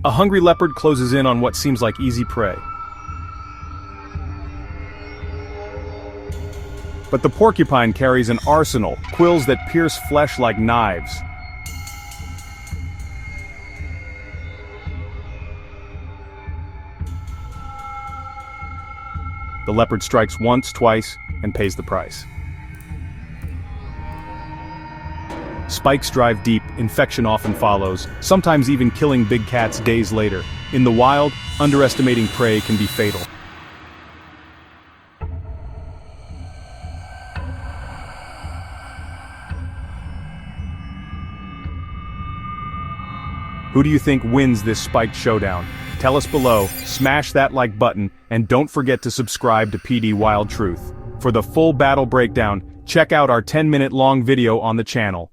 A hungry leopard closes in on what seems like easy prey. But the porcupine carries an arsenal, quills that pierce flesh like knives. The leopard strikes once, twice, and pays the price. Spikes drive deep, infection often follows, sometimes even killing big cats days later. In the wild, underestimating prey can be fatal. Who do you think wins this spiked showdown? Tell us below, smash that like button, and don't forget to subscribe to PD Wild Truth. For the full battle breakdown, check out our 10-minute long video on the channel.